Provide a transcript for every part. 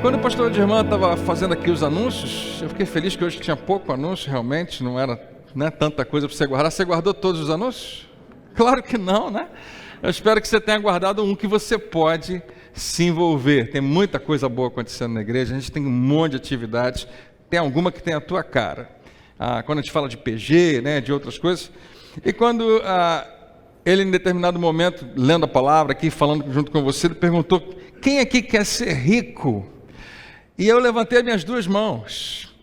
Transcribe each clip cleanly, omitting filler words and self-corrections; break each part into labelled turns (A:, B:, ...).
A: Quando o pastor de irmã estava fazendo aqui os anúncios, eu fiquei feliz que hoje tinha pouco anúncio, realmente, não era tanta coisa para você guardar. Você guardou todos os anúncios? Claro que não, né? Eu espero que você tenha guardado um que você pode se envolver. Tem muita coisa boa acontecendo na igreja, a gente tem um monte de atividades, tem alguma que tem a tua cara. Quando a gente fala de PG, né, de outras coisas, e quando ele, em determinado momento, lendo a palavra aqui, falando junto com você, ele perguntou: quem aqui quer ser rico? E eu levantei minhas duas mãos,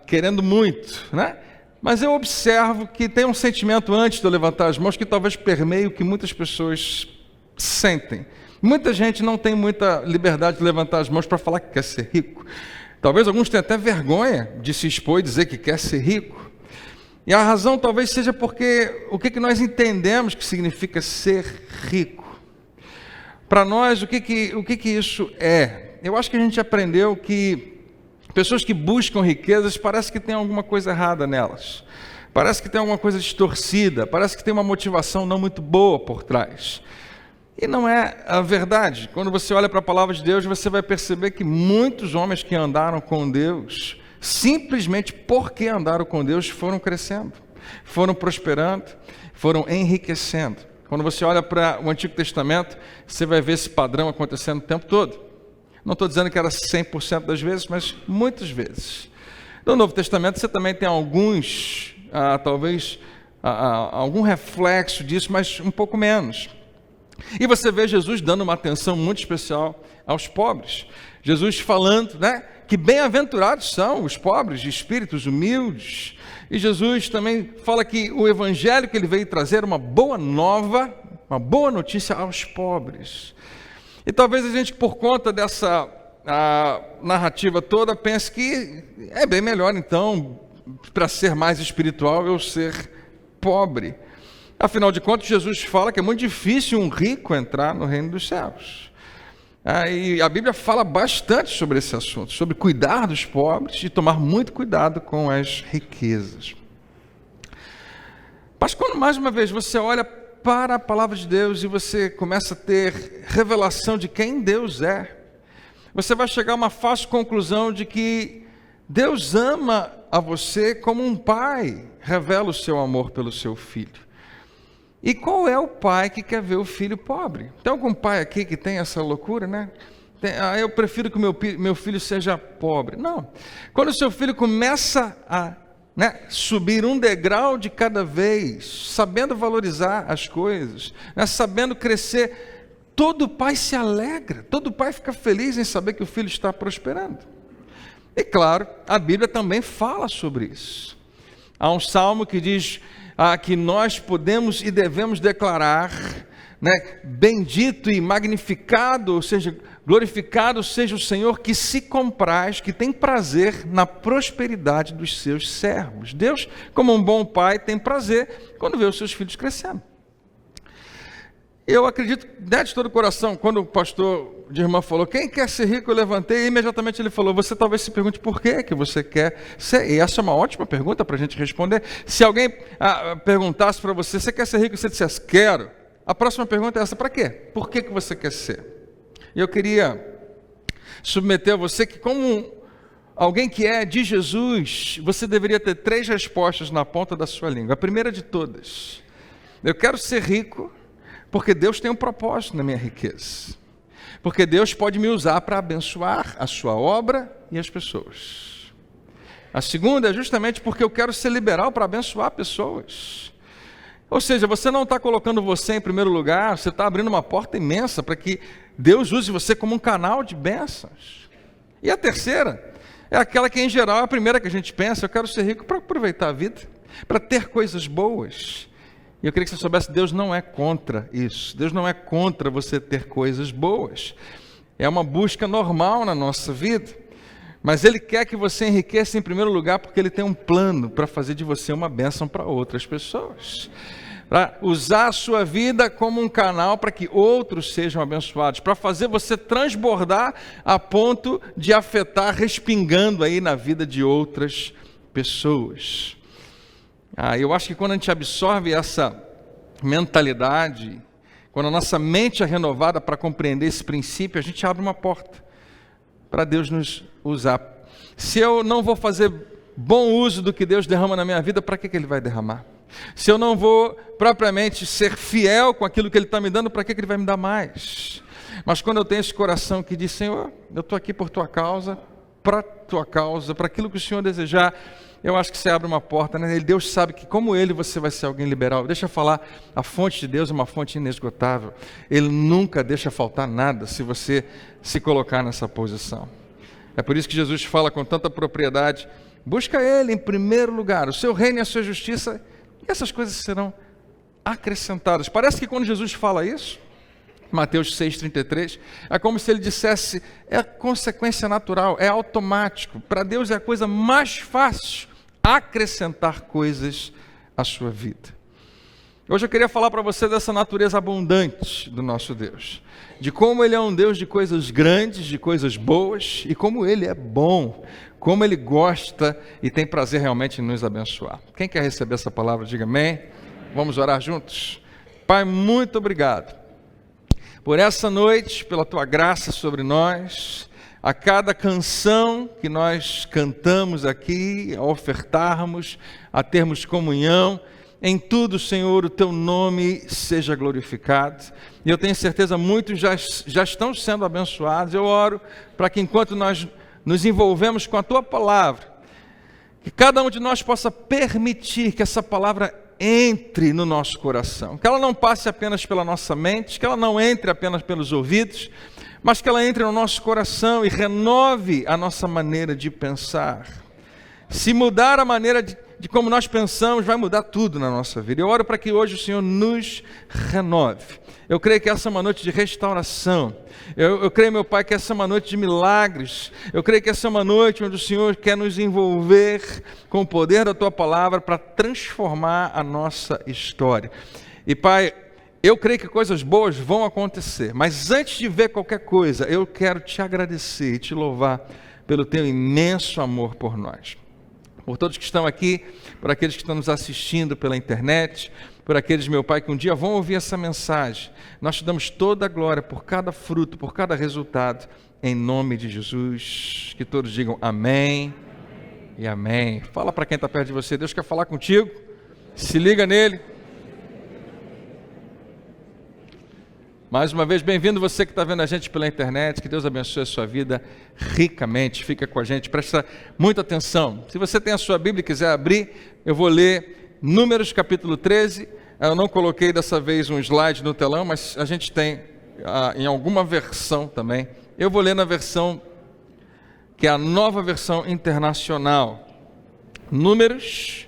A: querendo muito, né? Mas eu observo que tem um sentimento antes de eu levantar as mãos que talvez permeie o que muitas pessoas sentem. Muita gente não tem muita liberdade de levantar as mãos para falar que quer ser rico. Talvez alguns tenham até vergonha de se expor e dizer que quer ser rico. E a razão talvez seja porque o que nós entendemos que significa ser rico. Para nós, o que isso é? Eu acho que a gente aprendeu que pessoas que buscam riquezas, parece que tem alguma coisa errada nelas. Parece que tem alguma coisa distorcida, parece que tem uma motivação não muito boa por trás. E não é a verdade. Quando você olha para a palavra de Deus, você vai perceber que muitos homens que andaram com Deus, simplesmente porque andaram com Deus, foram crescendo, foram prosperando, foram enriquecendo. Quando você olha para o Antigo Testamento, você vai ver esse padrão acontecendo o tempo todo. Não estou dizendo que era 100% das vezes, mas muitas vezes. No Novo Testamento você também tem alguns, talvez, algum reflexo disso, mas um pouco menos. E você vê Jesus dando uma atenção muito especial aos pobres. Jesus falando, né, que bem-aventurados são os pobres de espíritos humildes. E Jesus também fala que o evangelho que ele veio trazer, uma boa nova, uma boa notícia aos pobres. E talvez a gente, por conta dessa narrativa toda, pense que é bem melhor, então, para ser mais espiritual, eu ser pobre. Afinal de contas, Jesus fala que é muito difícil um rico entrar no reino dos céus. E a Bíblia fala bastante sobre esse assunto, sobre cuidar dos pobres e tomar muito cuidado com as riquezas. Mas quando, mais uma vez, você olha para a palavra de Deus e você começa a ter revelação de quem Deus é, você vai chegar a uma fácil conclusão de que Deus ama a você como um pai revela o seu amor pelo seu filho. E qual é o pai que quer ver o filho pobre? Tem algum pai aqui que tem essa loucura, né? Eu prefiro que o meu filho seja pobre. Não. Quando o seu filho começa a subir um degrau de cada vez, sabendo valorizar as coisas, sabendo crescer, todo pai se alegra, todo pai fica feliz em saber que o filho está prosperando. E claro, a Bíblia também fala sobre isso. Há um salmo que diz que nós podemos e devemos declarar, bendito e magnificado, ou seja, glorificado seja o Senhor que se compraz, que tem prazer na prosperidade dos seus servos. Deus, como um bom pai, tem prazer quando vê os seus filhos crescendo. Eu acredito, de todo o coração, quando o pastor de irmã falou, quem quer ser rico, eu levantei, e imediatamente ele falou, você talvez se pergunte por que você quer ser, e essa é uma ótima pergunta para a gente responder. Se alguém perguntasse para você, você quer ser rico, e você dissesse, quero, a próxima pergunta é essa, para quê? Por que você quer ser? E eu queria submeter a você que, como alguém que é de Jesus, você deveria ter 3 respostas na ponta da sua língua. A primeira de todas, eu quero ser rico, porque Deus tem um propósito na minha riqueza. Porque Deus pode me usar para abençoar a sua obra e as pessoas. A segunda é justamente porque eu quero ser liberal para abençoar pessoas. Ou seja, você não está colocando você em primeiro lugar, você está abrindo uma porta imensa para que Deus use você como um canal de bênçãos. E a terceira é aquela que, em geral, é a primeira que a gente pensa, eu quero ser rico para aproveitar a vida, para ter coisas boas. E eu queria que você soubesse, Deus não é contra isso. Deus não é contra você ter coisas boas. É uma busca normal na nossa vida. Mas Ele quer que você enriqueça em primeiro lugar porque Ele tem um plano para fazer de você uma bênção para outras pessoas. Para usar a sua vida como um canal para que outros sejam abençoados. Para fazer você transbordar a ponto de afetar, respingando aí na vida de outras pessoas. Eu acho que quando a gente absorve essa mentalidade, quando a nossa mente é renovada para compreender esse princípio, a gente abre uma porta para Deus nos usar. Se eu não vou fazer bom uso do que Deus derrama na minha vida, para que Ele vai derramar? Se eu não vou propriamente ser fiel com aquilo que Ele está me dando, para que Ele vai me dar mais? Mas quando eu tenho esse coração que diz, Senhor, eu estou aqui por Tua causa, para Tua causa, para aquilo que o Senhor desejar, eu acho que você abre uma porta, né? Deus sabe que como Ele você vai ser alguém liberal. Deixa eu falar, a fonte de Deus é uma fonte inesgotável. Ele nunca deixa faltar nada se você se colocar nessa posição. É por isso que Jesus fala com tanta propriedade, busca Ele em primeiro lugar, o seu reino e a sua justiça, e essas coisas serão acrescentadas. Parece que quando Jesus fala isso, Mateus 6,33, é como se Ele dissesse, é consequência natural, é automático. Para Deus é a coisa mais fácil acrescentar coisas à sua vida. Hoje eu queria falar para você dessa natureza abundante do nosso Deus, de como Ele é um Deus de coisas grandes, de coisas boas, e como Ele é bom, como Ele gosta e tem prazer realmente em nos abençoar. Quem quer receber essa palavra, diga amém. Vamos orar juntos? Pai, muito obrigado por essa noite, pela Tua graça sobre nós, a cada canção que nós cantamos aqui, a ofertarmos, a termos comunhão, em tudo, Senhor, o Teu nome seja glorificado. E eu tenho certeza, muitos já estão sendo abençoados. Eu oro para que enquanto nós nos envolvemos com a Tua palavra, que cada um de nós possa permitir que essa palavra entre no nosso coração, que ela não passe apenas pela nossa mente, que ela não entre apenas pelos ouvidos, mas que ela entre no nosso coração e renove a nossa maneira de pensar. Se mudar a maneira de como nós pensamos, vai mudar tudo na nossa vida. Eu oro para que hoje o Senhor nos renove. Eu creio que essa é uma noite de restauração. Eu creio, meu Pai, que essa é uma noite de milagres. Eu creio que essa é uma noite onde o Senhor quer nos envolver com o poder da Tua palavra para transformar a nossa história. E, Pai, eu creio que coisas boas vão acontecer, mas antes de ver qualquer coisa, eu quero Te agradecer e Te louvar pelo Teu imenso amor por nós. Por todos que estão aqui, por aqueles que estão nos assistindo pela internet, por aqueles, meu Pai, que um dia vão ouvir essa mensagem. Nós Te damos toda a glória por cada fruto, por cada resultado, em nome de Jesus. Que todos digam amém e amém. Fala para quem está perto de você, Deus quer falar contigo, se liga nele. Mais uma vez, bem-vindo você que está vendo a gente pela internet, que Deus abençoe a sua vida ricamente, fica com a gente, presta muita atenção. Se você tem a sua Bíblia e quiser abrir, eu vou ler Números capítulo 13, eu não coloquei dessa vez um slide no telão, mas a gente tem em alguma versão também. Eu vou ler na versão, que é a nova versão internacional. Números,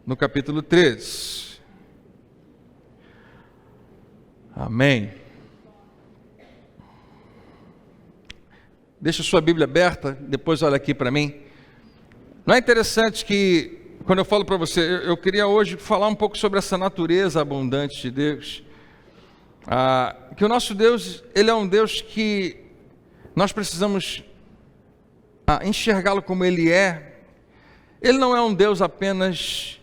A: no capítulo 13. Amém. Deixa a sua Bíblia aberta, depois olha aqui para mim. Não é interessante que, quando eu falo para você, eu queria hoje falar um pouco sobre essa natureza abundante de Deus. Que o nosso Deus, Ele é um Deus que nós precisamos enxergá-lo como Ele é. Ele não é um Deus apenas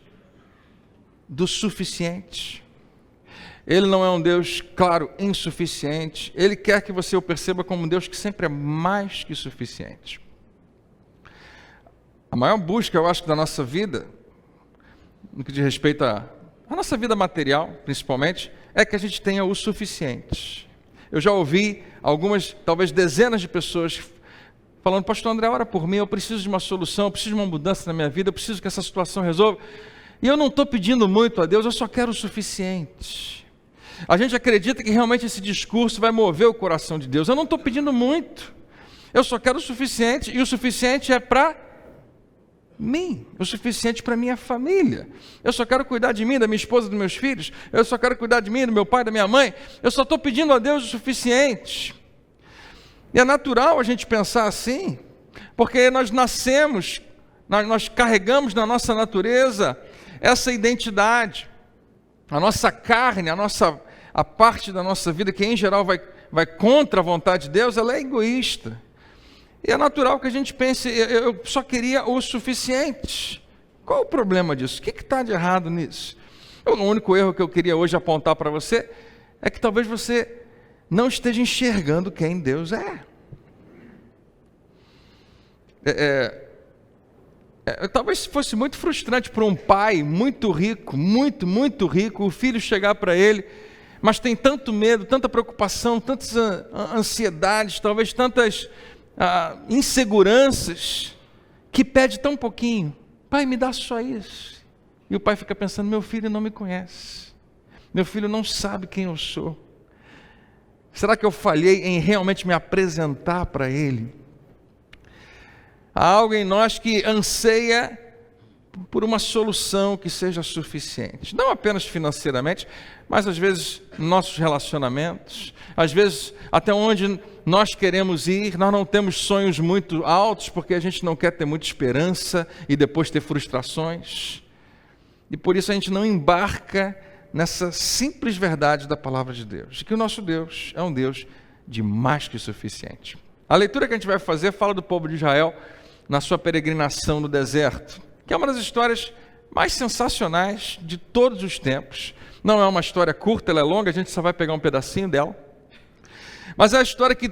A: do suficiente. Ele não é um Deus, claro, insuficiente. Ele quer que você o perceba como um Deus que sempre é mais que suficiente. A maior busca, eu acho, da nossa vida, no que diz respeito à nossa vida material, principalmente, é que a gente tenha o suficiente. Eu já ouvi algumas, talvez dezenas de pessoas falando, pastor André, ora por mim, eu preciso de uma solução, eu preciso de uma mudança na minha vida, eu preciso que essa situação resolva. E eu não estou pedindo muito a Deus, eu só quero o suficiente. A gente acredita que realmente esse discurso vai mover o coração de Deus. Eu não estou pedindo muito, eu só quero o suficiente, e o suficiente é para mim, o suficiente para minha família. Eu só quero cuidar de mim, da minha esposa, dos meus filhos, eu só quero cuidar de mim, do meu pai, da minha mãe, eu só estou pedindo a Deus o suficiente. E é natural a gente pensar assim, porque nós nascemos, nós carregamos na nossa natureza essa identidade. A nossa carne, a parte da nossa vida que em geral vai contra a vontade de Deus, ela é egoísta. E é natural que a gente pense, eu só queria o suficiente. Qual o problema disso? O que está de errado nisso? O único erro que eu queria hoje apontar para você é que talvez você não esteja enxergando quem Deus é. Talvez fosse muito frustrante para um pai muito rico, muito rico, o filho chegar para ele, mas tem tanto medo, tanta preocupação, tantas ansiedades, talvez tantas inseguranças, que pede tão pouquinho. Pai, me dá só isso. E o pai fica pensando, meu filho não me conhece, meu filho não sabe quem eu sou. Será que eu falhei em realmente me apresentar para ele? Há algo em nós que anseia por uma solução que seja suficiente. Não apenas financeiramente, mas às vezes nossos relacionamentos, às vezes até onde nós queremos ir, nós não temos sonhos muito altos, porque a gente não quer ter muita esperança e depois ter frustrações. E por isso a gente não embarca nessa simples verdade da palavra de Deus, de que o nosso Deus é um Deus de mais que suficiente. A leitura que a gente vai fazer fala do povo de Israel na sua peregrinação no deserto, que é uma das histórias mais sensacionais de todos os tempos. Não é uma história curta, ela é longa, a gente só vai pegar um pedacinho dela. Mas é a história que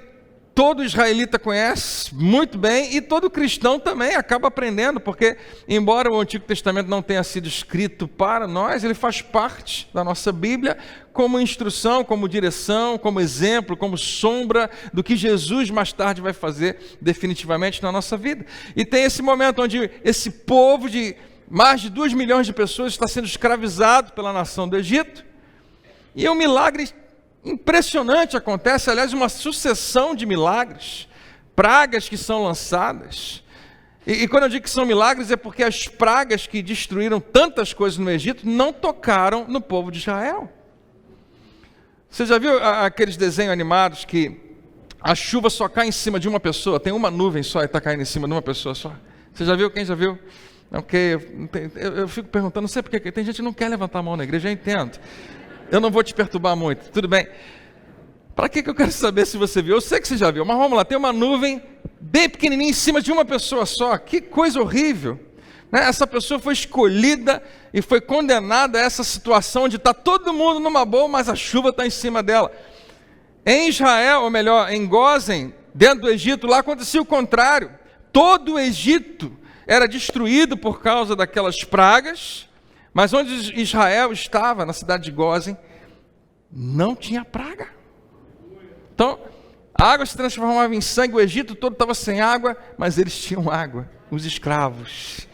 A: todo israelita conhece muito bem e todo cristão também acaba aprendendo, porque embora o Antigo Testamento não tenha sido escrito para nós, ele faz parte da nossa Bíblia como instrução, como direção, como exemplo, como sombra do que Jesus mais tarde vai fazer definitivamente na nossa vida. E tem esse momento onde esse povo de mais de 2 milhões de pessoas está sendo escravizado pela nação do Egito, e um milagre impressionante acontece, aliás, uma sucessão de milagres, pragas que são lançadas. E quando eu digo que são milagres, é porque as pragas que destruíram tantas coisas no Egito não tocaram no povo de Israel. Você já viu aqueles desenhos animados que a chuva só cai em cima de uma pessoa, tem uma nuvem só e está caindo em cima de uma pessoa só? Você já viu? Quem já viu? Ok, eu fico perguntando, não sei porque tem gente que não quer levantar a mão na igreja, eu entendo. Eu não vou te perturbar muito, tudo bem. Para que eu quero saber se você viu? Eu sei que você já viu, mas vamos lá, tem uma nuvem bem pequenininha em cima de uma pessoa só. Que coisa horrível, né? Essa pessoa foi escolhida e foi condenada a essa situação de estar todo mundo numa boa, mas a chuva está em cima dela. Em Israel, ou melhor, em Gósen, dentro do Egito, lá acontecia o contrário. Todo o Egito era destruído por causa daquelas pragas, mas onde Israel estava, na cidade de Gósen, não tinha praga. Então, a água se transformava em sangue, o Egito todo estava sem água, mas eles tinham água, os escravos.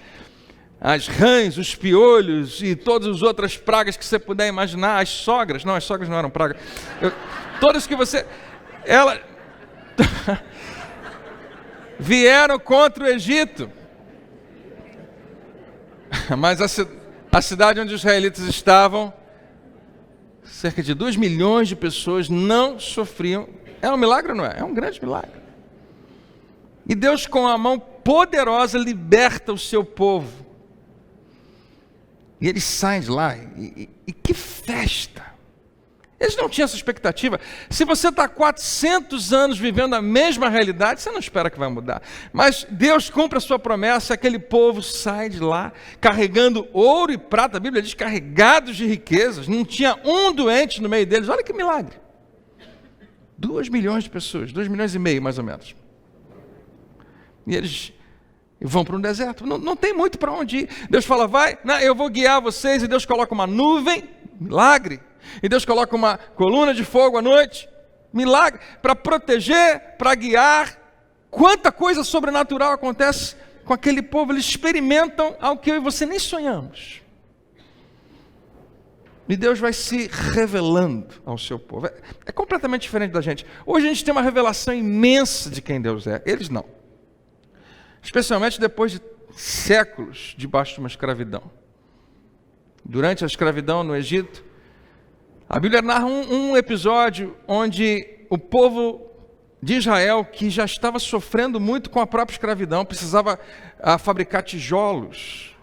A: As rãs, os piolhos e todas as outras pragas que você puder imaginar, as sogras não eram pragas. Todas que você... vieram contra o Egito. Mas a cidade onde os israelitas estavam, cerca de 2 milhões de pessoas não sofriam. É um milagre ou não é? É um grande milagre. E Deus, com a mão poderosa, liberta o seu povo. E eles saem de lá. E que festa! Eles não tinham essa expectativa. Se você está 400 anos vivendo a mesma realidade, você não espera que vai mudar. Mas Deus cumpre a sua promessa, aquele povo sai de lá, carregando ouro e prata, a Bíblia diz, carregados de riquezas, não tinha um doente no meio deles. Olha que milagre. 2 milhões de pessoas, 2 milhões e meio mais ou menos. E eles vão para um deserto, não tem muito para onde ir. Deus fala, vai, eu vou guiar vocês, e Deus coloca uma nuvem, milagre. E Deus coloca uma coluna de fogo à noite, milagre, para proteger, para guiar. Quanta coisa sobrenatural acontece com aquele povo, eles experimentam algo que eu e você nem sonhamos. E Deus vai se revelando ao seu povo. É completamente diferente da gente. Hoje a gente tem uma revelação imensa de quem Deus é, eles não. Especialmente depois de séculos debaixo de uma escravidão. Durante a escravidão no Egito, a Bíblia narra um episódio onde o povo de Israel, que já estava sofrendo muito com a própria escravidão, precisava fabricar tijolos.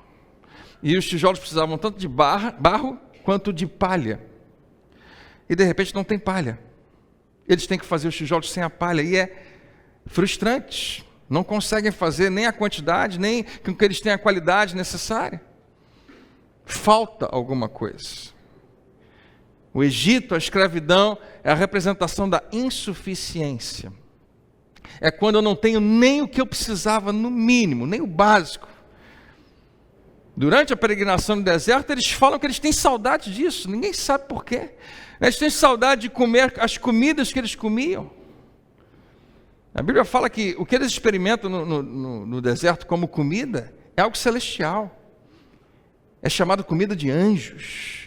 A: E os tijolos precisavam tanto de barro quanto de palha. E de repente não tem palha. Eles têm que fazer os tijolos sem a palha. E é frustrante. Não conseguem fazer nem a quantidade, nem com que eles tenham a qualidade necessária. Falta alguma coisa. O Egito, a escravidão, é a representação da insuficiência. é quando eu não tenho nem o que eu precisava, no mínimo, nem o básico. Durante a peregrinação no deserto, eles falam que eles têm saudade disso, ninguém sabe por quê. Eles têm saudade de comer as comidas que eles comiam. A Bíblia fala que o que eles experimentam no deserto como comida é algo celestial. É chamado comida de anjos.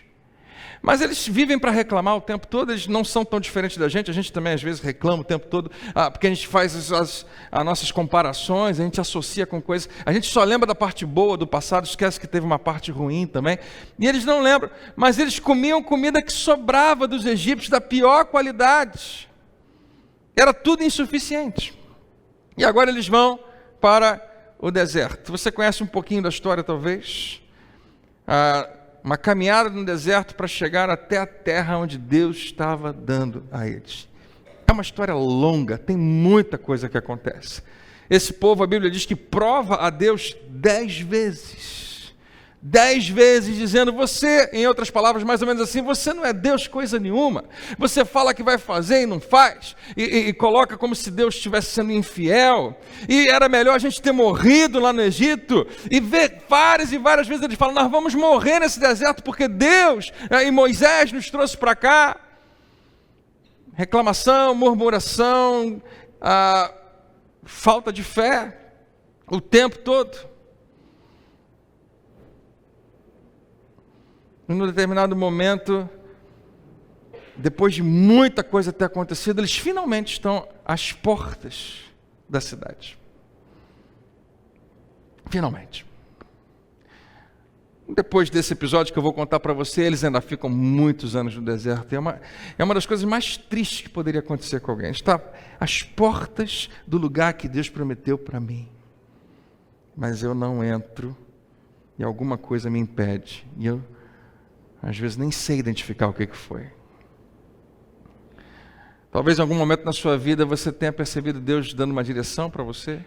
A: Mas eles vivem para reclamar o tempo todo, eles não são tão diferentes da gente também às vezes reclama o tempo todo, porque a gente faz as nossas comparações, a gente associa com coisas, a gente só lembra da parte boa do passado, esquece que teve uma parte ruim também, e eles não lembram, mas eles comiam comida que sobrava dos egípcios, da pior qualidade, era tudo insuficiente, e agora eles vão para o deserto. Você conhece um pouquinho da história talvez? Uma caminhada no deserto para chegar até a terra onde Deus estava dando a eles. É uma história longa, tem muita coisa que acontece. Esse povo, a Bíblia diz que prova a Deus 10 vezes. 10 vezes dizendo, você, em outras palavras mais ou menos assim, você não é Deus coisa nenhuma. Você fala que vai fazer e não faz. E coloca como se Deus estivesse sendo infiel. E era melhor a gente ter morrido lá no Egito. E ver várias e várias vezes eles falam, nós vamos morrer nesse deserto porque Deus e Moisés nos trouxe para cá. Reclamação, murmuração, falta de fé o tempo todo. E num determinado momento, depois de muita coisa ter acontecido, eles finalmente estão às portas da cidade. Finalmente. Depois desse episódio que eu vou contar para você, eles ainda ficam muitos anos no deserto. É uma das coisas mais tristes que poderia acontecer com alguém. Está às portas do lugar que Deus prometeu para mim. Mas eu não entro e alguma coisa me impede. E eu às vezes nem sei identificar o que foi. Talvez em algum momento na sua vida você tenha percebido Deus dando uma direção para você,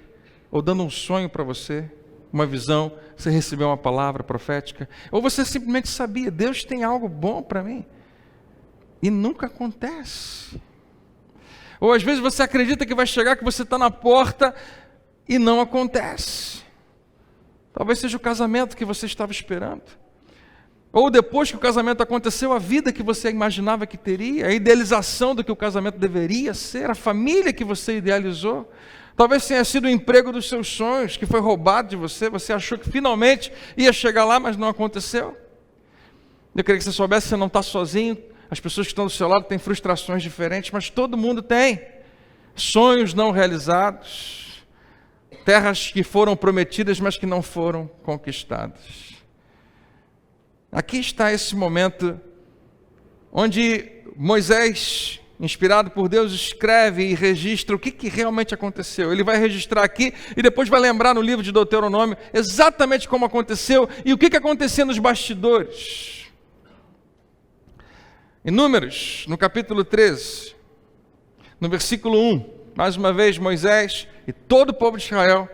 A: ou dando um sonho para você, uma visão, você recebeu uma palavra profética, ou você simplesmente sabia, Deus tem algo bom para mim, e nunca acontece. Ou às vezes você acredita que vai chegar, que você está na porta, e não acontece. Talvez seja o casamento que você estava esperando. Ou depois que o casamento aconteceu, a vida que você imaginava que teria, a idealização do que o casamento deveria ser, a família que você idealizou. Talvez tenha sido o emprego dos seus sonhos, que foi roubado de você, você achou que finalmente ia chegar lá, mas não aconteceu. Eu queria que você soubesse que você não está sozinho, as pessoas que estão do seu lado têm frustrações diferentes, mas todo mundo tem. Sonhos não realizados, terras que foram prometidas, mas que não foram conquistadas. Aqui está esse momento onde Moisés, inspirado por Deus, escreve e registra o que realmente aconteceu. Ele vai registrar aqui e depois vai lembrar no livro de Deuteronômio exatamente como aconteceu e o que acontecia nos bastidores. Em Números, no capítulo 13, no versículo 1, mais uma vez Moisés e todo o povo de Israel,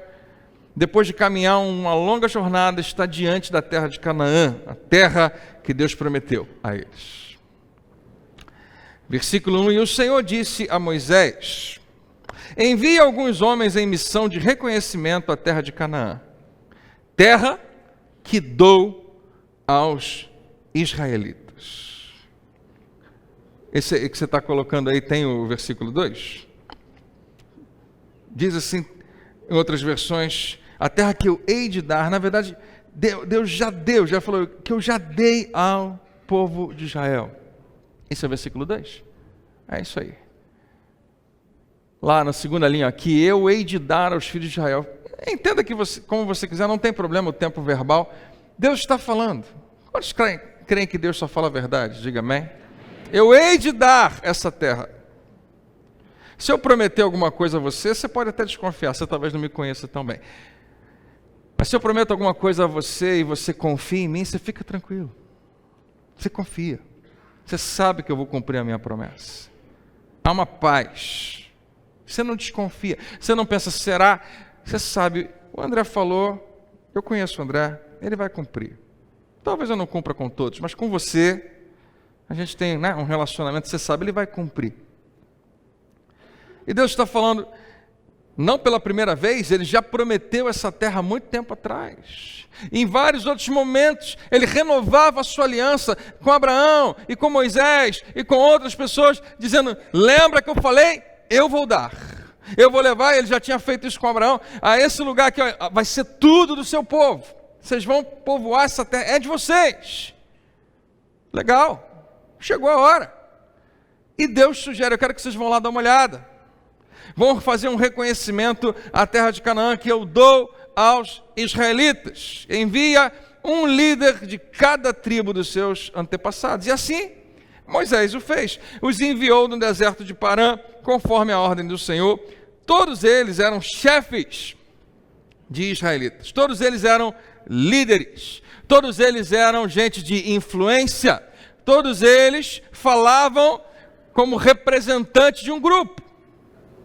A: depois de caminhar uma longa jornada, está diante da terra de Canaã, a terra que Deus prometeu a eles. Versículo 1, e o Senhor disse a Moisés, envie alguns homens em missão de reconhecimento à terra de Canaã, terra que dou aos israelitas. Esse que você está colocando aí tem o versículo 2? Diz assim, em outras versões, a terra que eu hei de dar, na verdade, Deus já falou que eu já dei ao povo de Israel. Esse é o versículo 2. É isso aí. Lá na segunda linha, que eu hei de dar aos filhos de Israel. Entenda que como você quiser, não tem problema o tempo verbal. Deus está falando. Quantos creem que Deus só fala a verdade? Diga amém. Eu hei de dar essa terra. Se eu prometer alguma coisa a você, você pode até desconfiar, você talvez não me conheça tão bem. Mas se eu prometo alguma coisa a você e você confia em mim, você fica tranquilo. Você confia. Você sabe que eu vou cumprir a minha promessa. Há uma paz. Você não desconfia. Você não pensa, será? Você sabe, o André falou, eu conheço o André, ele vai cumprir. Talvez eu não cumpra com todos, mas com você, a gente tem um relacionamento, você sabe, ele vai cumprir. E Deus está falando, não pela primeira vez, ele já prometeu essa terra há muito tempo atrás. Em vários outros momentos, ele renovava a sua aliança com Abraão e com Moisés e com outras pessoas, dizendo: lembra que eu falei? Eu vou dar. Eu vou levar, ele já tinha feito isso com Abraão, a esse lugar que vai ser tudo do seu povo. Vocês vão povoar essa terra, é de vocês. Legal, chegou a hora. E Deus sugere, eu quero que vocês vão lá dar uma olhada. Vão fazer um reconhecimento à terra de Canaã que eu dou aos israelitas. Envia um líder de cada tribo dos seus antepassados. E assim, Moisés o fez. Os enviou no deserto de Parã, conforme a ordem do Senhor. Todos eles eram chefes de israelitas. Todos eles eram líderes. Todos eles eram gente de influência. Todos eles falavam como representantes de um grupo.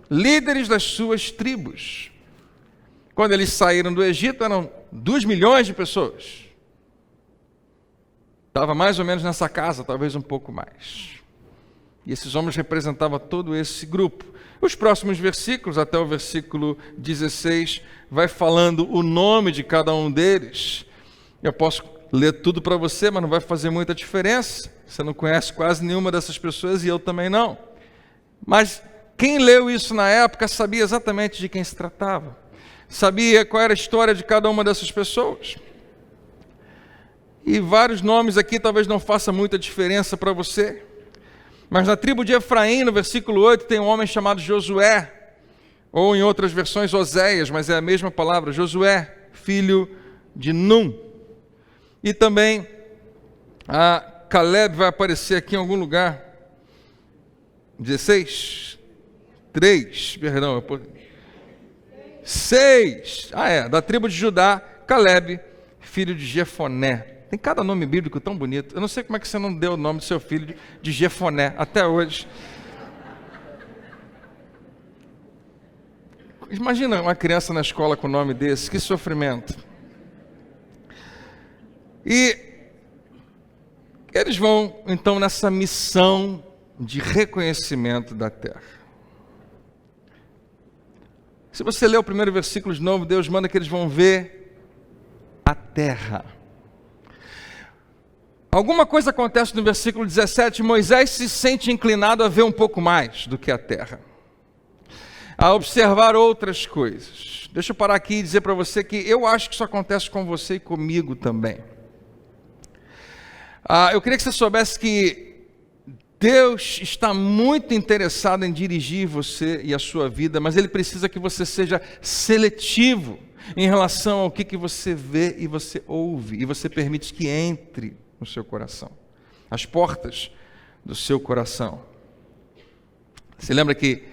A: Líderes das suas tribos. Quando eles saíram do Egito, eram 2 milhões de pessoas. Estava mais ou menos nessa casa, talvez um pouco mais. E esses homens representavam todo esse grupo. Os próximos versículos, até o versículo 16, vai falando o nome de cada um deles. Eu posso ler tudo para você, mas não vai fazer muita diferença. Você não conhece quase nenhuma dessas pessoas e eu também não. Mas quem leu isso na época sabia exatamente de quem se tratava. Sabia qual era a história de cada uma dessas pessoas. E vários nomes aqui talvez não faça muita diferença para você. Mas na tribo de Efraim, no versículo 8, tem um homem chamado Josué. Ou em outras versões, Oséias, mas é a mesma palavra, Josué, filho de Num. E também a Caleb vai aparecer aqui em algum lugar. 16? 3, perdão. 6. Da tribo de Judá, Caleb, filho de Jefoné. Tem cada nome bíblico tão bonito. Eu não sei como é que você não deu o nome do seu filho de Jefoné, até hoje. Imagina uma criança na escola com o nome desse, que sofrimento. E eles vão, então, nessa missão de reconhecimento da terra. Se você ler o primeiro versículo de novo, Deus manda que eles vão ver a terra. Alguma coisa acontece no versículo 17, Moisés se sente inclinado a ver um pouco mais do que a terra, a observar outras coisas. Deixa eu parar aqui e dizer para você que eu acho que isso acontece com você e comigo também. Eu queria que você soubesse que Deus está muito interessado em dirigir você e a sua vida, mas Ele precisa que você seja seletivo em relação ao que você vê e você ouve, e você permite que entre no seu coração, as portas do seu coração. Você lembra que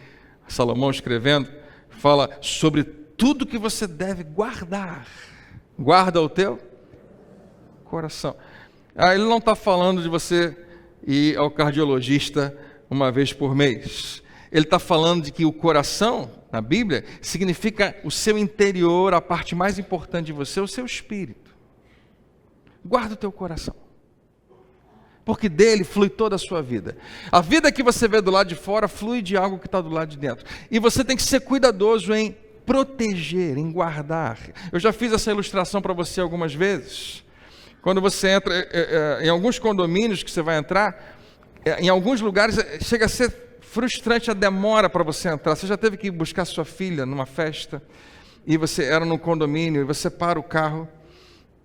A: Salomão, escrevendo, fala sobre tudo que você deve guardar. Guarda o teu coração. Ele não está falando de você ir ao cardiologista uma vez por mês. Ele está falando de que o coração, na Bíblia, significa o seu interior, a parte mais importante de você, o seu espírito. Guarda o teu coração, porque dele flui toda a sua vida. A vida que você vê do lado de fora flui de algo que está do lado de dentro. E você tem que ser cuidadoso em proteger, em guardar. Eu já fiz essa ilustração para você algumas vezes. Quando você entra em alguns condomínios que você vai entrar, em alguns lugares chega a ser frustrante a demora para você entrar. Você já teve que buscar sua filha numa festa, e você era num condomínio, e você para o carro,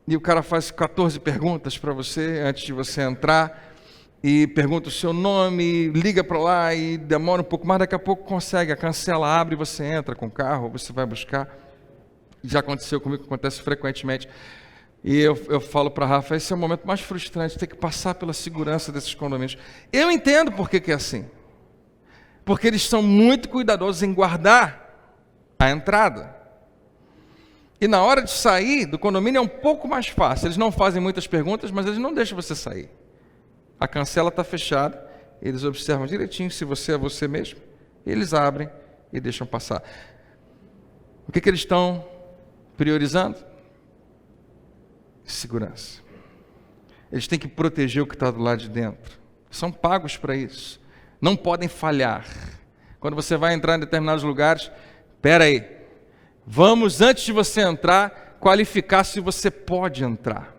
A: e o cara faz 14 perguntas para você antes de você entrar, e pergunta o seu nome, liga para lá, e demora um pouco mais, daqui a pouco consegue, a cancela abre e você entra com o carro, você vai buscar. Já aconteceu comigo, acontece frequentemente. E eu falo para a Rafa, esse é o momento mais frustrante, ter que passar pela segurança desses condomínios. Eu entendo por que é assim. Porque eles são muito cuidadosos em guardar a entrada. E na hora de sair do condomínio é um pouco mais fácil. Eles não fazem muitas perguntas, mas eles não deixam você sair. A cancela está fechada, eles observam direitinho se você é você mesmo, eles abrem e deixam passar. O que eles estão priorizando? Segurança. Eles têm que proteger o que está do lado de dentro. São pagos para isso. Não podem falhar. Quando você vai entrar em determinados lugares, Espera aí, vamos, antes de você entrar, qualificar se você pode entrar.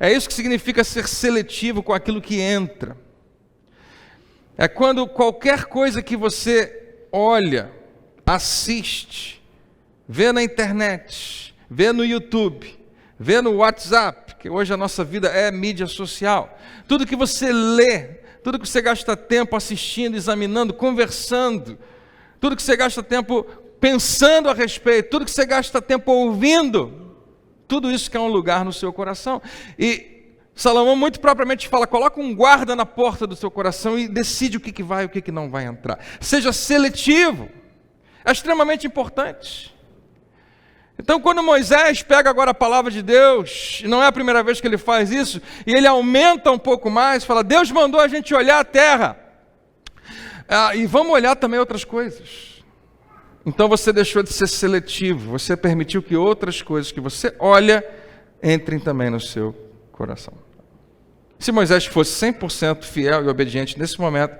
A: É isso que significa ser seletivo com aquilo que entra. É quando qualquer coisa que você olha, assiste, vê na internet, vê no YouTube, vê no WhatsApp, que hoje a nossa vida é mídia social, tudo que você lê, tudo que você gasta tempo assistindo, examinando, conversando, tudo que você gasta tempo pensando a respeito, tudo que você gasta tempo ouvindo, tudo isso quer um lugar no seu coração. E Salomão muito propriamente fala, coloca um guarda na porta do seu coração e decide o que vai e o que não vai entrar. Seja seletivo, é extremamente importante. Então quando Moisés pega agora a palavra de Deus, e não é a primeira vez que ele faz isso, e ele aumenta um pouco mais, fala, Deus mandou a gente olhar a terra, e vamos olhar também outras coisas. Então você deixou de ser seletivo, você permitiu que outras coisas que você olha, entrem também no seu coração. Se Moisés fosse 100% fiel e obediente nesse momento,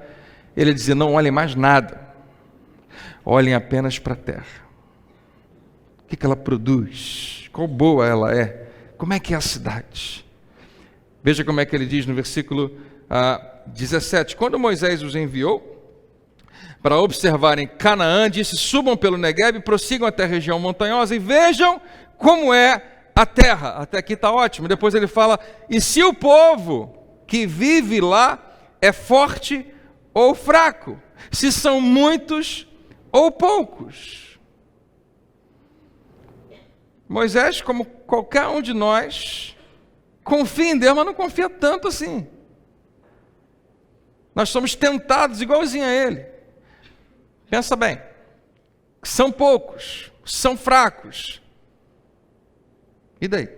A: ele dizia, não olhem mais nada, olhem apenas para a terra. O que ela produz? Qual boa ela é? Como é que é a cidade? Veja como é que ele diz no versículo 17. Quando Moisés os enviou para observarem Canaã, disse, subam pelo Negueb, prossigam até a região montanhosa e vejam como é a terra. Até aqui está ótimo. Depois ele fala, e se o povo que vive lá é forte ou fraco? Se são muitos ou poucos? Moisés, como qualquer um de nós, confia em Deus, mas não confia tanto assim. Nós somos tentados igualzinho a ele. Pensa bem, são poucos, são fracos. E daí?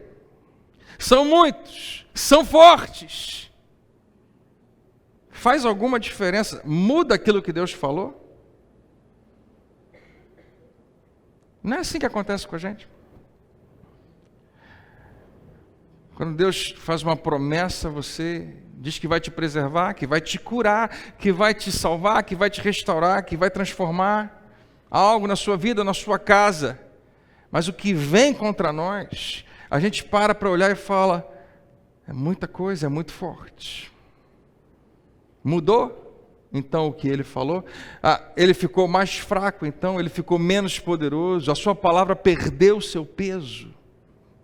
A: São muitos, são fortes. Faz alguma diferença? Muda aquilo que Deus falou? Não é assim que acontece com a gente. Quando Deus faz uma promessa, você diz que vai te preservar, que vai te curar, que vai te salvar, que vai te restaurar, que vai transformar algo na sua vida, na sua casa. Mas o que vem contra nós, a gente para olhar e fala, é muita coisa, é muito forte. Mudou? Então o que ele falou? Ele ficou mais fraco, então ele ficou menos poderoso, a sua palavra perdeu o seu peso.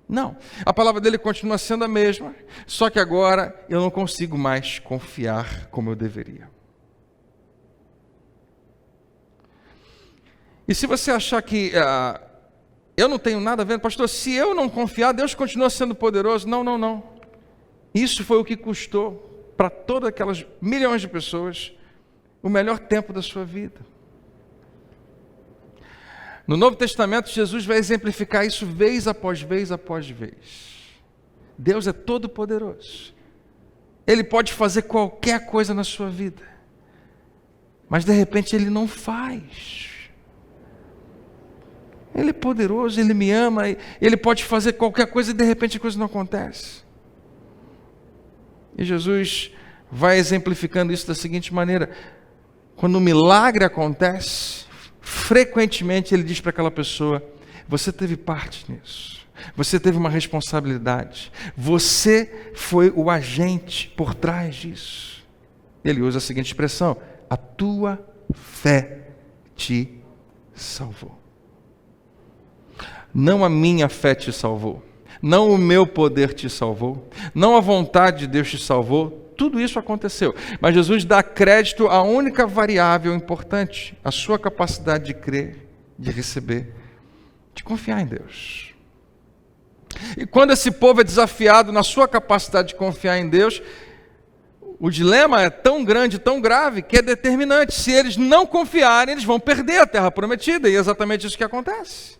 A: Não, a palavra dele continua sendo a mesma, só que agora eu não consigo mais confiar como eu deveria. E se você achar que eu não tenho nada a ver, pastor, se eu não confiar, Deus continua sendo poderoso. Não. Isso foi o que custou para todas aquelas milhões de pessoas o melhor tempo da sua vida. No Novo Testamento, Jesus vai exemplificar isso vez após vez após vez. Deus é todo poderoso. Ele pode fazer qualquer coisa na sua vida. Mas de repente Ele não faz. Ele é poderoso, Ele me ama, Ele pode fazer qualquer coisa e de repente a coisa não acontece. E Jesus vai exemplificando isso da seguinte maneira. Quando um milagre acontece, frequentemente ele diz para aquela pessoa, você teve parte nisso, você teve uma responsabilidade, você foi o agente por trás disso. Ele usa a seguinte expressão, a tua fé te salvou. Não a minha fé te salvou, não o meu poder te salvou, não a vontade de Deus te salvou. Tudo isso aconteceu, mas Jesus dá crédito à única variável importante, a sua capacidade de crer, de receber, de confiar em Deus. E quando esse povo é desafiado na sua capacidade de confiar em Deus, o dilema é tão grande, tão grave, que é determinante. Se eles não confiarem, eles vão perder a terra prometida, e é exatamente isso que acontece.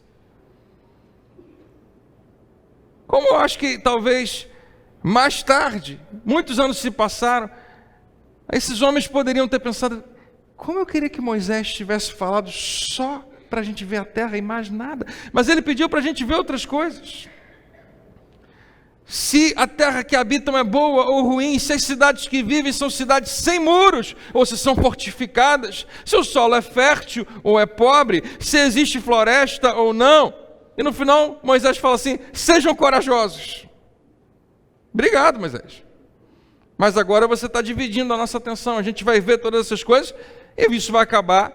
A: Como eu acho que talvez mais tarde, muitos anos se passaram, esses homens poderiam ter pensado, como eu queria que Moisés tivesse falado só para a gente ver a terra e mais nada, mas ele pediu para a gente ver outras coisas. se a terra que habitam é boa ou ruim, se as cidades que vivem são cidades sem muros, ou se são fortificadas, se o solo é fértil ou é pobre, se existe floresta ou não. E no final, Moisés fala assim: sejam corajosos. Obrigado, Moisés. Mas agora você está dividindo a nossa atenção. A gente vai ver todas essas coisas e isso vai acabar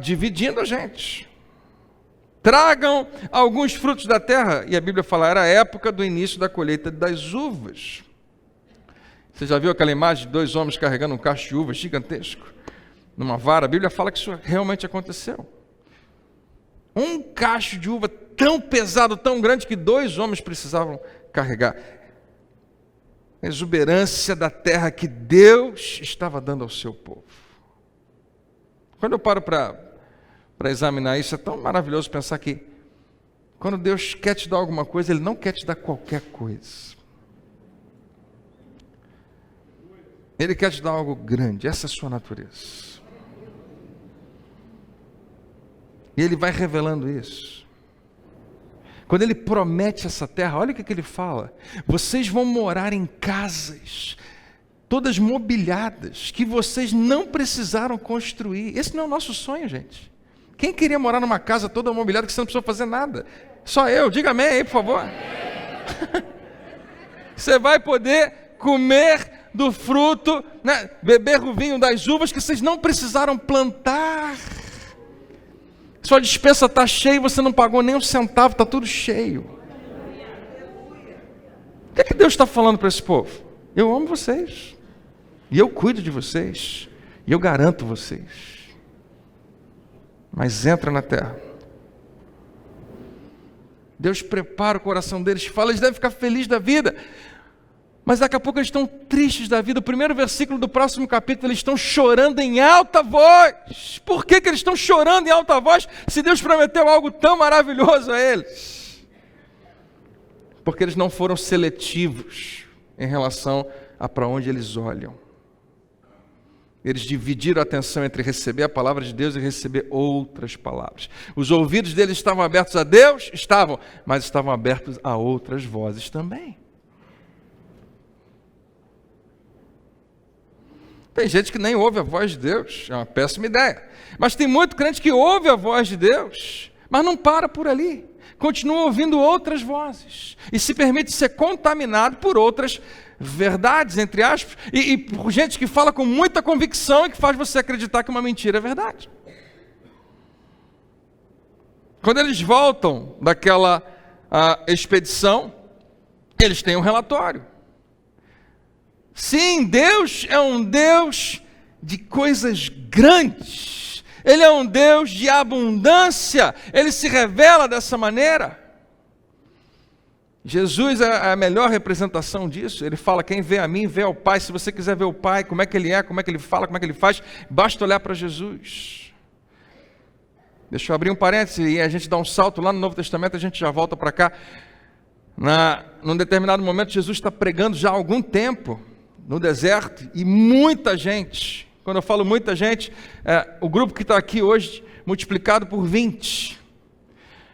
A: dividindo a gente. Tragam alguns frutos da terra. E a Bíblia fala, era a época do início da colheita das uvas. Você já viu aquela imagem de 2 homens carregando um cacho de uvas gigantesco? Numa vara? A Bíblia fala que isso realmente aconteceu. Um cacho de uva tão pesado, tão grande, que 2 homens precisavam carregar. A exuberância da terra que Deus estava dando ao seu povo. Quando eu paro para examinar isso, é tão maravilhoso pensar que quando Deus quer te dar alguma coisa, Ele não quer te dar qualquer coisa. Ele quer te dar algo grande, essa é a sua natureza. E Ele vai revelando isso. Quando Ele promete essa terra, olha o que Ele fala: vocês vão morar em casas todas mobiliadas, que vocês não precisaram construir. Esse não é o nosso sonho, gente. Quem queria morar numa casa toda mobiliada que você não precisou fazer nada? Só eu, diga amém aí, por favor. Você vai poder comer do fruto, né? Beber o vinho das uvas que vocês não precisaram plantar. Sua despensa está cheia e você não pagou nem um centavo, está tudo cheio. O que é que Deus está falando para esse povo? Eu amo vocês, e eu cuido de vocês, e eu garanto vocês. Mas entra na terra. Deus prepara o coração deles, fala, eles devem ficar felizes da vida. Mas daqui a pouco eles estão tristes da vida. O primeiro versículo do próximo capítulo, eles estão chorando em alta voz. Por que eles estão chorando em alta voz, se Deus prometeu algo tão maravilhoso a eles? Porque eles não foram seletivos em relação a para onde eles olham. Eles dividiram a atenção entre receber a palavra de Deus e receber outras palavras. Os ouvidos deles estavam abertos a Deus? Estavam, mas estavam abertos a outras vozes também. Tem gente que nem ouve a voz de Deus, é uma péssima ideia. Mas tem muito crente que ouve a voz de Deus, mas não para por ali. Continua ouvindo outras vozes e se permite ser contaminado por outras verdades, entre aspas, e por gente que fala com muita convicção e que faz você acreditar que uma mentira é verdade. Quando eles voltam daquela expedição, eles têm um relatório. Sim, Deus é um Deus de coisas grandes. Ele é um Deus de abundância. Ele se revela dessa maneira. Jesus é a melhor representação disso. Ele fala, quem vê a mim, vê ao Pai. Se você quiser ver o Pai, como é que Ele é, como é que Ele fala, como é que Ele faz, basta olhar para Jesus. Deixa eu abrir um parênteses e a gente dá um salto lá no Novo Testamento, a gente já volta para cá. Num determinado momento, Jesus está pregando já há algum tempo no deserto, e muita gente, quando eu falo muita gente, o grupo que está aqui hoje, multiplicado por 20,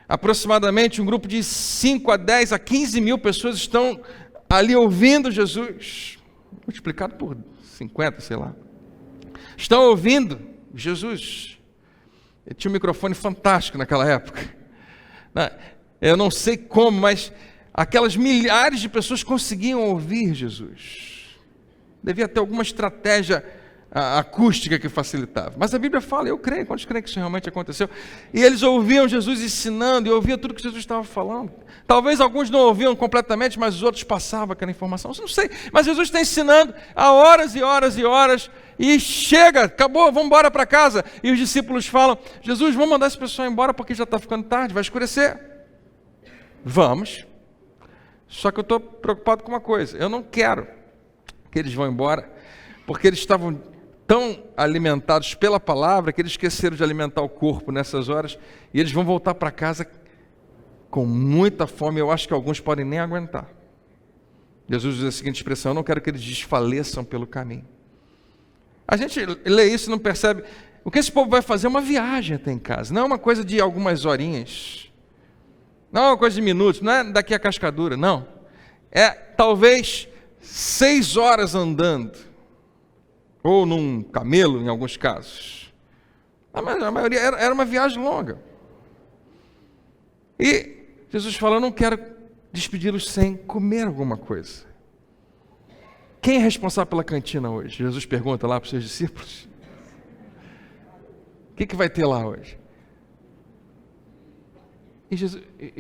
A: aproximadamente um grupo de 5 a 10 a 15 mil pessoas estão ali ouvindo Jesus, multiplicado por 50, sei lá, estão ouvindo Jesus. Ele tinha um microfone fantástico naquela época, eu não sei como, mas aquelas milhares de pessoas conseguiam ouvir Jesus. Devia ter alguma estratégia acústica que facilitava. Mas a Bíblia fala, eu creio, quantos creem que isso realmente aconteceu? E eles ouviam Jesus ensinando, e ouviam tudo que Jesus estava falando. Talvez alguns não ouviam completamente, mas os outros passavam aquela informação. Eu não sei, mas Jesus está ensinando há horas e horas e horas, e chega, acabou, vamos embora para casa. E os discípulos falam, Jesus, vamos mandar esse pessoal embora porque já está ficando tarde, vai escurecer. Vamos. Só que eu estou preocupado com uma coisa, eu não quero que eles vão embora, porque eles estavam tão alimentados pela palavra, que eles esqueceram de alimentar o corpo nessas horas, e eles vão voltar para casa com muita fome, eu acho que alguns podem nem aguentar. Jesus diz a seguinte expressão, eu não quero que eles desfaleçam pelo caminho. A gente lê isso e não percebe, o que esse povo vai fazer é uma viagem até em casa, não é uma coisa de algumas horinhas, não é uma coisa de minutos, não é daqui a Cascadura, não. é talvez 6 horas andando, ou num camelo em alguns casos. A maioria era uma viagem longa. E Jesus fala: eu não quero despedi-los sem comer alguma coisa. Quem é responsável pela cantina hoje? Jesus pergunta lá para os seus discípulos. O que vai ter lá hoje? E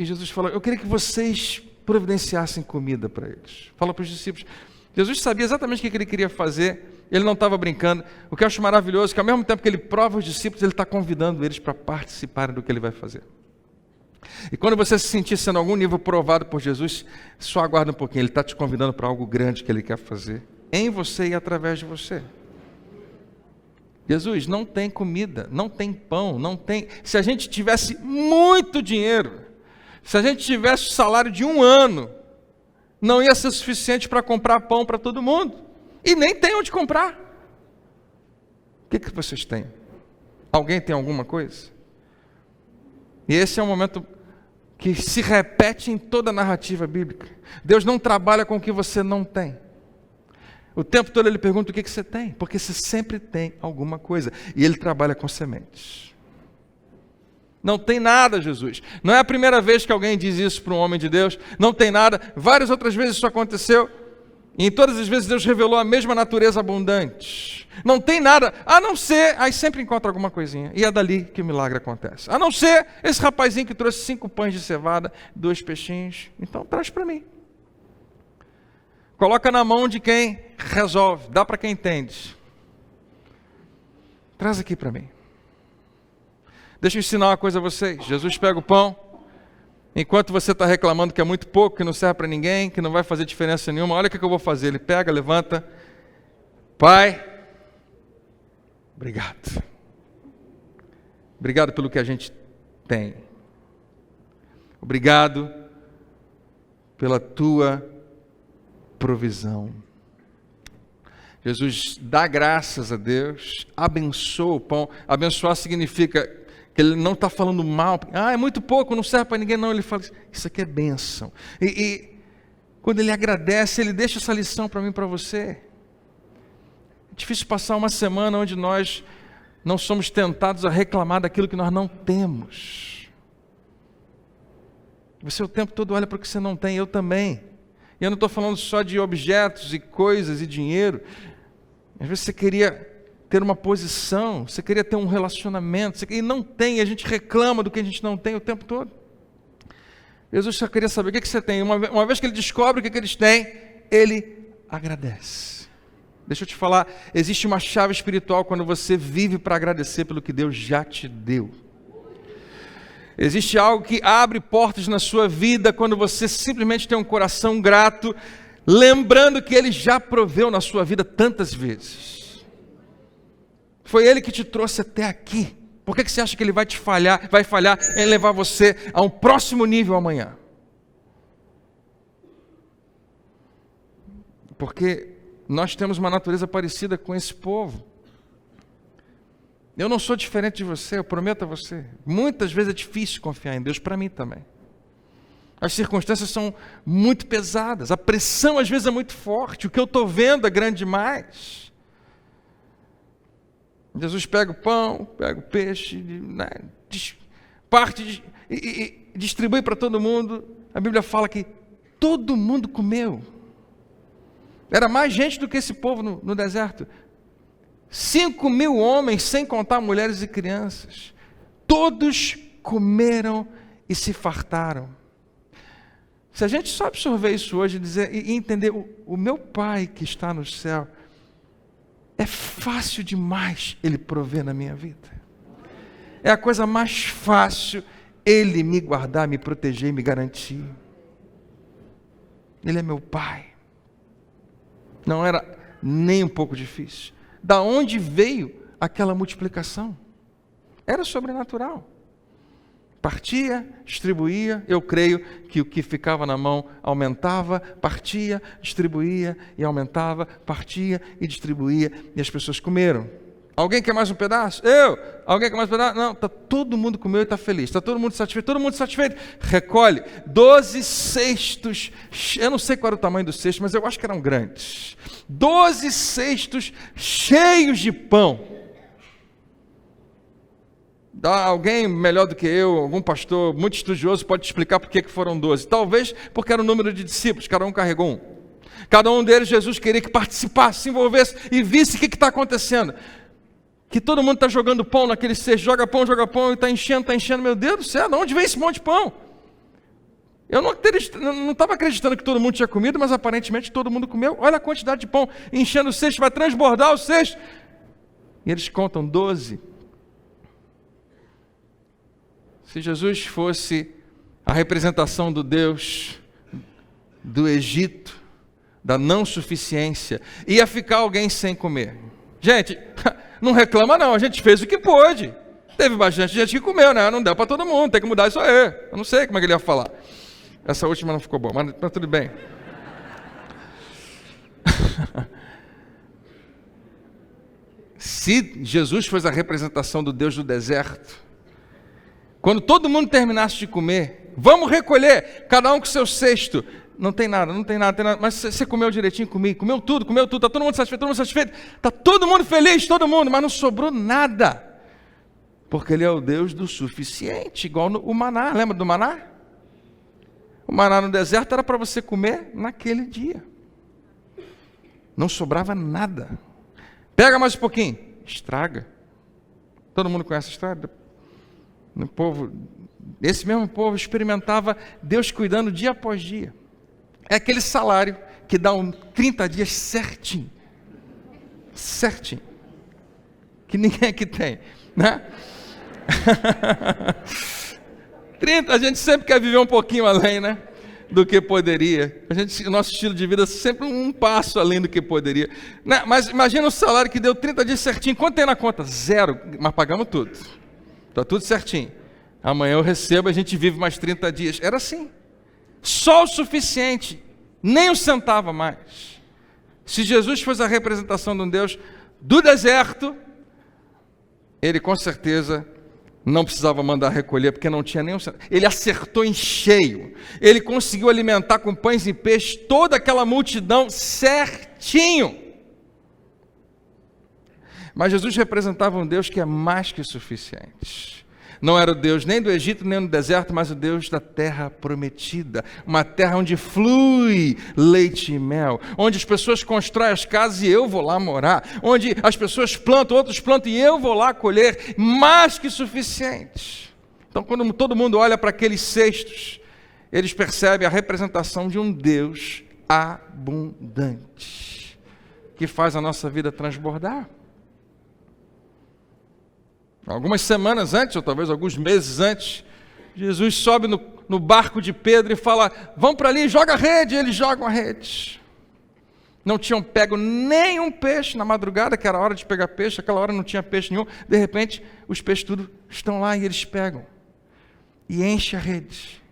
A: Jesus fala: eu queria que vocês providenciassem comida para eles. Fala para os discípulos. Jesus sabia exatamente o que ele queria fazer, ele não estava brincando. O que eu acho maravilhoso é que ao mesmo tempo que ele prova os discípulos, ele está convidando eles para participarem do que ele vai fazer. E quando você se sentir sendo em algum nível provado por Jesus, só aguarda um pouquinho, ele está te convidando para algo grande que ele quer fazer, em você e através de você. Jesus, não tem comida, não tem pão, não tem... Se a gente tivesse muito dinheiro, se a gente tivesse o salário de 1 ano, não ia ser suficiente para comprar pão para todo mundo. E nem tem onde comprar. O que vocês têm? Alguém tem alguma coisa? E esse é um momento que se repete em toda a narrativa bíblica. Deus não trabalha com o que você não tem. O tempo todo ele pergunta o que você tem, porque você sempre tem alguma coisa. E ele trabalha com sementes. Não tem nada, Jesus. Não é a primeira vez que alguém diz isso para um homem de Deus. Não tem nada. Várias outras vezes isso aconteceu. E em todas as vezes Deus revelou a mesma natureza abundante. Não tem nada, a não ser... Aí sempre encontra alguma coisinha. E é dali que o milagre acontece. A não ser esse rapazinho que trouxe 5 pães de cevada, 2 peixinhos. Então traz para mim. Coloca na mão de quem resolve. Dá para quem entende. Traz aqui para mim. Deixa eu ensinar uma coisa a vocês. Jesus pega o pão, enquanto você está reclamando que é muito pouco, que não serve para ninguém, que não vai fazer diferença nenhuma, olha o que eu vou fazer. Ele pega, levanta. Pai, obrigado. Obrigado pelo que a gente tem. Obrigado pela tua provisão. Jesus dá graças a Deus, abençoa o pão. Abençoar significa que ele não está falando mal. É muito pouco, não serve para ninguém. Não, ele fala, isso aqui é bênção. E quando ele agradece, ele deixa essa lição para mim e para você. É difícil passar uma semana onde nós não somos tentados a reclamar daquilo que nós não temos. Você o tempo todo olha para o que você não tem, eu também. E eu não estou falando só de objetos e coisas e dinheiro. Às vezes você queria ter uma posição, você queria ter um relacionamento, e não tem, a gente reclama do que a gente não tem o tempo todo. Jesus só queria saber o que você tem. Uma vez que ele descobre o que eles têm, ele agradece. Deixa eu te falar, existe uma chave espiritual quando você vive para agradecer pelo que Deus já te deu. Existe algo que abre portas na sua vida quando você simplesmente tem um coração grato, lembrando que Ele já proveu na sua vida tantas vezes. Foi Ele que te trouxe até aqui. Por que você acha que Ele vai falhar em levar você a um próximo nível amanhã? Porque nós temos uma natureza parecida com esse povo. Eu não sou diferente de você, eu prometo a você. Muitas vezes é difícil confiar em Deus, para mim também. As circunstâncias são muito pesadas, a pressão às vezes é muito forte, o que eu estou vendo é grande demais. Jesus pega o pão, pega o peixe, né, parte e distribui para todo mundo. A Bíblia fala que todo mundo comeu. Era mais gente do que esse povo no deserto. 5.000 homens, sem contar mulheres e crianças. Todos comeram e se fartaram. Se a gente só absorver isso hoje e entender, o meu Pai que está no céu, é fácil demais Ele prover na minha vida. É a coisa mais fácil Ele me guardar, me proteger, me garantir. Ele é meu Pai. Não era nem um pouco difícil. Da onde veio aquela multiplicação? Era sobrenatural. Partia, distribuía, eu creio que o que ficava na mão aumentava, partia, distribuía e aumentava, partia e distribuía, e as pessoas comeram. Alguém quer mais um pedaço? Eu. Alguém quer mais um pedaço? Não, está todo mundo comeu e está feliz. Está todo mundo satisfeito. Recolhe 12 cestos. Eu não sei qual era o tamanho do cesto, mas eu acho que eram grandes. 12 cestos cheios de pão. Alguém melhor do que eu, algum pastor muito estudioso pode explicar por que foram 12. Talvez porque era o número de discípulos, cada um carregou um. Cada um deles, Jesus queria que participasse, se envolvesse e visse o que está acontecendo. Que todo mundo está jogando pão naquele cesto, joga pão e está enchendo. Meu Deus do céu, de onde vem esse monte de pão? Eu não estava acreditando que todo mundo tinha comido, mas aparentemente todo mundo comeu. Olha a quantidade de pão enchendo o cesto, vai transbordar o cesto. E eles contam 12. Se Jesus fosse a representação do Deus do Egito, da não suficiência, ia ficar alguém sem comer. Gente, não reclama não, a gente fez o que pôde. Teve bastante gente que comeu, né? Não deu para todo mundo, tem que mudar isso aí. Eu não sei como é que ele ia falar. Essa última não ficou boa, mas tudo bem. Se Jesus fosse a representação do Deus do deserto, quando todo mundo terminasse de comer, vamos recolher, cada um com seu cesto. Não tem nada, mas você comeu direitinho, comeu tudo, está todo mundo satisfeito, está todo mundo feliz, mas não sobrou nada. Porque Ele é o Deus do suficiente, igual o maná, lembra do maná? O maná no deserto era para você comer naquele dia. Não sobrava nada. Pega mais um pouquinho, estraga. Todo mundo conhece a história? Esse mesmo povo experimentava Deus cuidando dia após dia. É aquele salário que dá 30 dias certinho. Que ninguém aqui tem, né? 30, a gente sempre quer viver um pouquinho além, né? Do que poderia. O nosso estilo de vida é sempre um passo além do que poderia. Né? Mas imagina um salário que deu 30 dias certinho. Quanto tem na conta? 0, mas pagamos tudo. Está tudo certinho. Amanhã eu recebo, a gente vive mais 30 dias. Era assim. Só o suficiente. Nem um centavo a mais. Se Jesus fosse a representação de um Deus do deserto, Ele com certeza não precisava mandar recolher, porque não tinha nenhum centavo. Ele acertou em cheio. Ele conseguiu alimentar com pães e peixes toda aquela multidão certinho. Mas Jesus representava um Deus que é mais que suficiente. Não era o Deus nem do Egito, nem do deserto, mas o Deus da terra prometida. Uma terra onde flui leite e mel. Onde as pessoas constroem as casas e eu vou lá morar. Onde as pessoas plantam, outros plantam e eu vou lá colher. Mais que suficiente. Então, quando todo mundo olha para aqueles cestos, eles percebem a representação de um Deus abundante. Que faz a nossa vida transbordar. Algumas semanas antes, ou talvez alguns meses antes, Jesus sobe no barco de Pedro e fala, vamos para ali, joga a rede. E eles jogam a rede. Não tinham pego nenhum peixe na madrugada, que era a hora de pegar peixe, aquela hora não tinha peixe nenhum. De repente, os peixes tudo estão lá e eles pegam. E enche a rede.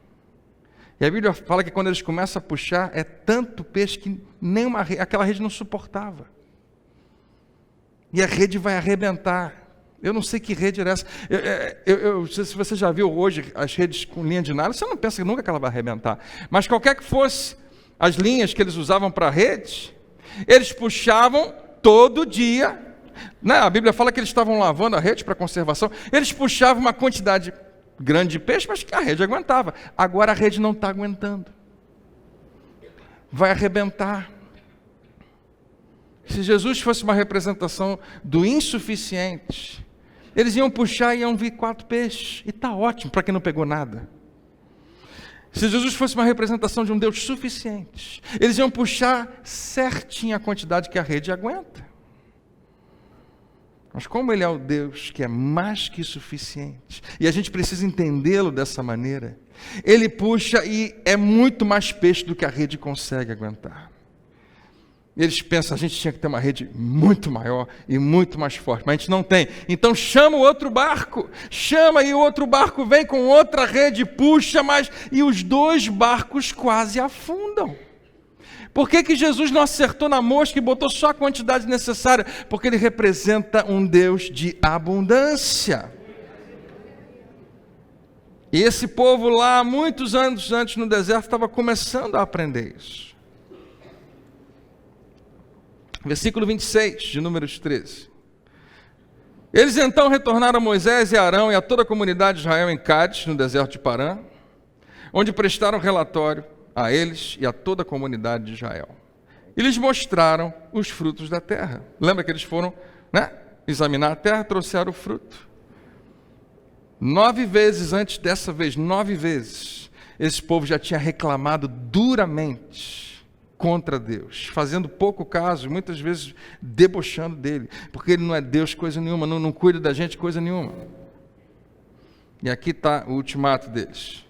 A: E a Bíblia fala que quando eles começam a puxar, é tanto peixe que aquela rede não suportava. E a rede vai arrebentar. Eu não sei que rede era essa. Se você já viu hoje as redes com linha de nylon, você não pensa nunca que ela vai arrebentar. Mas qualquer que fosse as linhas que eles usavam para a rede, eles puxavam todo dia. Né? A Bíblia fala que eles estavam lavando a rede para conservação. Eles puxavam uma quantidade grande de peixe, mas que a rede aguentava. Agora a rede não está aguentando. Vai arrebentar. Se Jesus fosse uma representação do insuficiente, eles iam puxar e iam vir 4 peixes. E está ótimo para quem não pegou nada. Se Jesus fosse uma representação de um Deus suficiente, eles iam puxar certinho a quantidade que a rede aguenta. Mas como Ele é o Deus que é mais que suficiente, e a gente precisa entendê-lo dessa maneira, Ele puxa e é muito mais peixe do que a rede consegue aguentar. Eles pensam, a gente tinha que ter uma rede muito maior e muito mais forte, mas a gente não tem. Então chama o outro barco, chama e o outro barco vem com outra rede, puxa mais, e os 2 barcos quase afundam. Por que Jesus não acertou na mosca e botou só a quantidade necessária? Porque ele representa um Deus de abundância. E esse povo lá, muitos anos antes no deserto, estava começando a aprender isso. Versículo 26 de Números 13. Eles então retornaram a Moisés e Arão e a toda a comunidade de Israel em Cádiz, no deserto de Parã, onde prestaram relatório a eles e a toda a comunidade de Israel. E lhes mostraram os frutos da terra. Lembra que eles foram, examinar a terra, trouxeram o fruto. 9 vezes antes dessa vez, 9 vezes, esse povo já tinha reclamado duramente contra Deus, fazendo pouco caso, muitas vezes debochando dele, porque ele não é Deus coisa nenhuma, não cuida da gente coisa nenhuma. E aqui está o ultimato deles.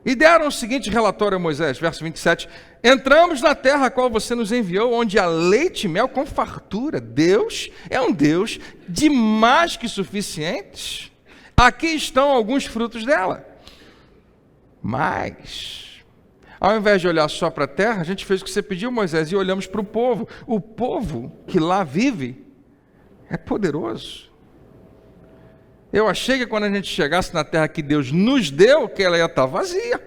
A: E deram o seguinte relatório a Moisés, verso 27, entramos na terra a qual você nos enviou, onde há leite e mel com fartura. Deus é um Deus de mais que suficiente. Aqui estão alguns frutos dela. Mas, ao invés de olhar só para a terra, a gente fez o que você pediu, Moisés, e olhamos para o povo. O povo que lá vive é poderoso. Eu achei que quando a gente chegasse na terra que Deus nos deu, que ela ia estar vazia.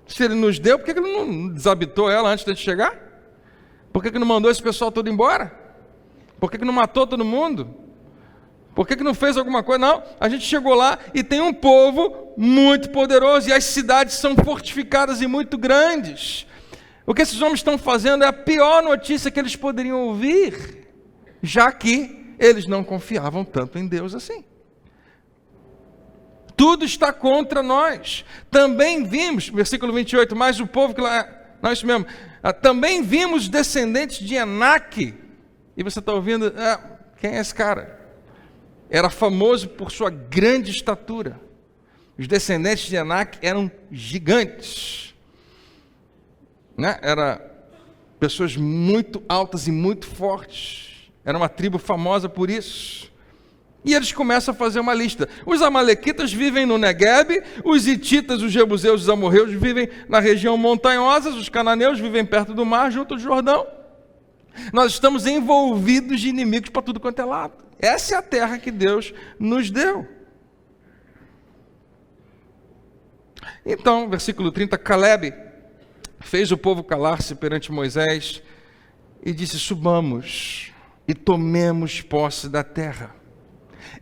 A: Se Ele nos deu, por que Ele não desabitou ela antes de a gente chegar? Por que não mandou esse pessoal todo embora? Por que não matou todo mundo? Por que não fez alguma coisa? Não, a gente chegou lá e tem um povo muito poderoso e as cidades são fortificadas e muito grandes. O que esses homens estão fazendo é a pior notícia que eles poderiam ouvir, já que eles não confiavam tanto em Deus assim. Tudo está contra nós. Também vimos, versículo 28, mas o povo que lá, não é isso mesmo, também vimos descendentes de Enaque. E você está ouvindo, quem é esse cara? Era famoso por sua grande estatura. Os descendentes de Enaque eram gigantes. Eram pessoas muito altas e muito fortes. Era uma tribo famosa por isso. E eles começam a fazer uma lista. Os amalequitas vivem no Neguebe, os hititas, os jebuseus, os amorreus vivem na região montanhosa, os cananeus vivem perto do mar, junto ao Jordão. Nós estamos envolvidos de inimigos para tudo quanto é lado. Essa é a terra que Deus nos deu. Então, versículo 30, Calebe fez o povo calar-se perante Moisés e disse, subamos e tomemos posse da terra.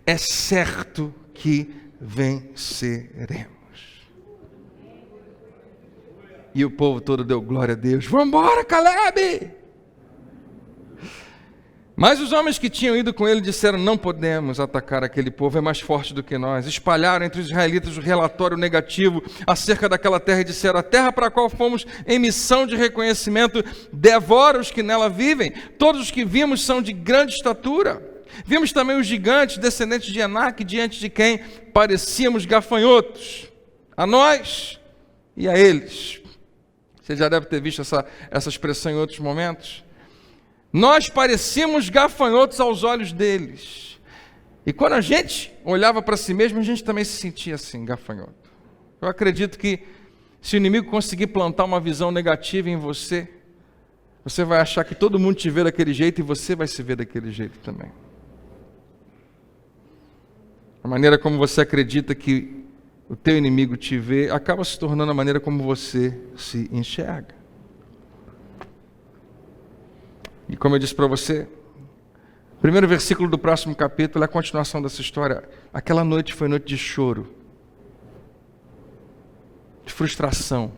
A: É certo que venceremos. E o povo todo deu glória a Deus. Vamos embora, Calebe! Mas os homens que tinham ido com ele disseram, não podemos atacar aquele povo, é mais forte do que nós. Espalharam entre os israelitas o relatório negativo acerca daquela terra e disseram, a terra para a qual fomos em missão de reconhecimento devora os que nela vivem. Todos os que vimos são de grande estatura. Vimos também os gigantes, descendentes de Enaque, diante de quem parecíamos gafanhotos, a nós e a eles. Você já deve ter visto essa expressão em outros momentos. Nós parecíamos gafanhotos aos olhos deles. E quando a gente olhava para si mesmo, a gente também se sentia assim, gafanhoto. Eu acredito que se o inimigo conseguir plantar uma visão negativa em você, você vai achar que todo mundo te vê daquele jeito e você vai se ver daquele jeito também. A maneira como você acredita que o teu inimigo te vê, acaba se tornando a maneira como você se enxerga. E como eu disse para você, o primeiro versículo do próximo capítulo é a continuação dessa história. Aquela noite foi noite de choro, de frustração.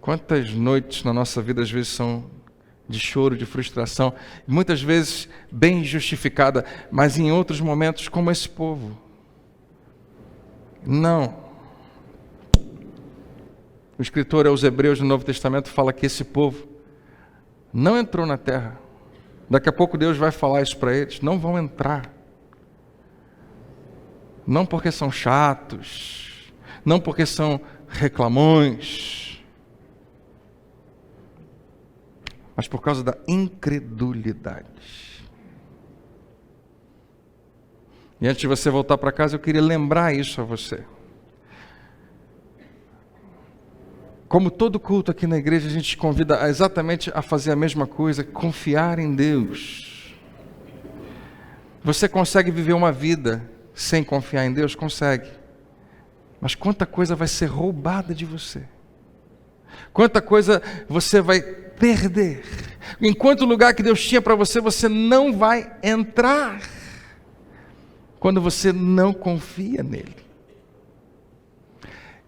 A: Quantas noites na nossa vida às vezes são de choro, de frustração, muitas vezes bem justificada, mas em outros momentos como esse povo. Não. O escritor aos Hebreus no Novo Testamento fala que esse povo não entrou na terra. Daqui a pouco Deus vai falar isso para eles. Não vão entrar. Não porque são chatos. Não porque são reclamões. Mas por causa da incredulidade. E antes de você voltar para casa, eu queria lembrar isso a você. Como todo culto aqui na igreja, a gente te convida exatamente a fazer a mesma coisa, confiar em Deus. Você consegue viver uma vida sem confiar em Deus? Consegue. Mas quanta coisa vai ser roubada de você? Quanta coisa você vai perder? Enquanto o lugar que Deus tinha para você, você não vai entrar. Quando você não confia nele.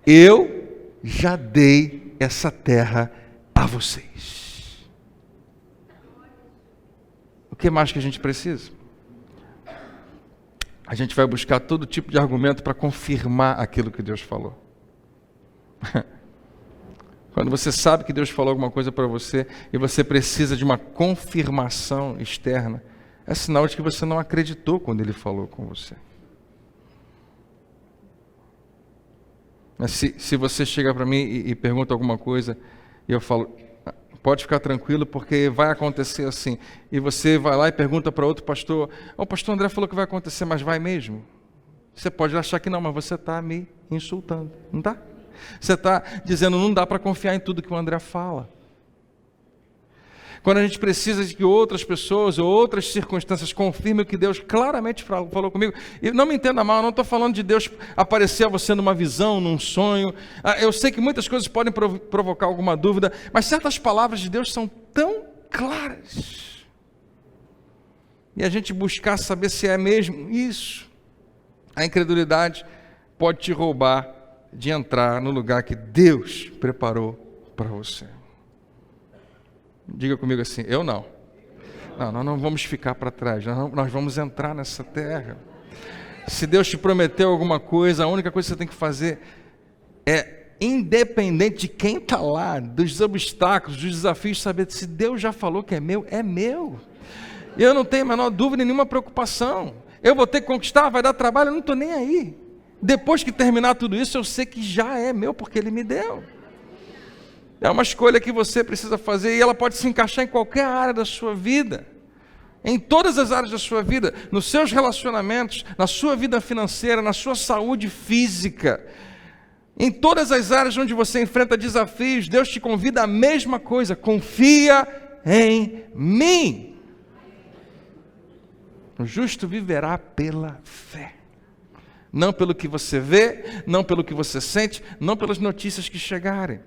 A: Eu já dei essa terra a vocês. O que mais que a gente precisa? A gente vai buscar todo tipo de argumento para confirmar aquilo que Deus falou. Quando você sabe que Deus falou alguma coisa para você e você precisa de uma confirmação externa, é sinal de que você não acreditou quando Ele falou com você. Mas se você chega para mim e pergunta alguma coisa, e eu falo, pode ficar tranquilo, porque vai acontecer assim. E você vai lá e pergunta para outro pastor, o pastor André falou que vai acontecer, mas vai mesmo? Você pode achar que não, mas você está me insultando, não está? Você está dizendo, não dá para confiar em tudo que o André fala. Quando a gente precisa de que outras pessoas ou outras circunstâncias confirmem o que Deus claramente falou comigo. E não me entenda mal, eu não estou falando de Deus aparecer a você numa visão, num sonho. Eu sei que muitas coisas podem provocar alguma dúvida, mas certas palavras de Deus são tão claras. E a gente buscar saber se é mesmo isso. A incredulidade pode te roubar de entrar no lugar que Deus preparou para você. Diga comigo assim, eu não. Não, nós não vamos ficar para trás, nós vamos entrar nessa terra. Se Deus te prometeu alguma coisa, a única coisa que você tem que fazer é, independente de quem está lá, dos obstáculos, dos desafios, saber se Deus já falou que é meu, é meu. Eu não tenho a menor dúvida, nenhuma preocupação. Eu vou ter que conquistar, vai dar trabalho, eu não estou nem aí. Depois que terminar tudo isso, eu sei que já é meu, porque Ele me deu. É uma escolha que você precisa fazer e ela pode se encaixar em qualquer área da sua vida. Em todas as áreas da sua vida, nos seus relacionamentos, na sua vida financeira, na sua saúde física. Em todas as áreas onde você enfrenta desafios, Deus te convida a mesma coisa. Confia em mim. O justo viverá pela fé. Não pelo que você vê, não pelo que você sente, não pelas notícias que chegarem.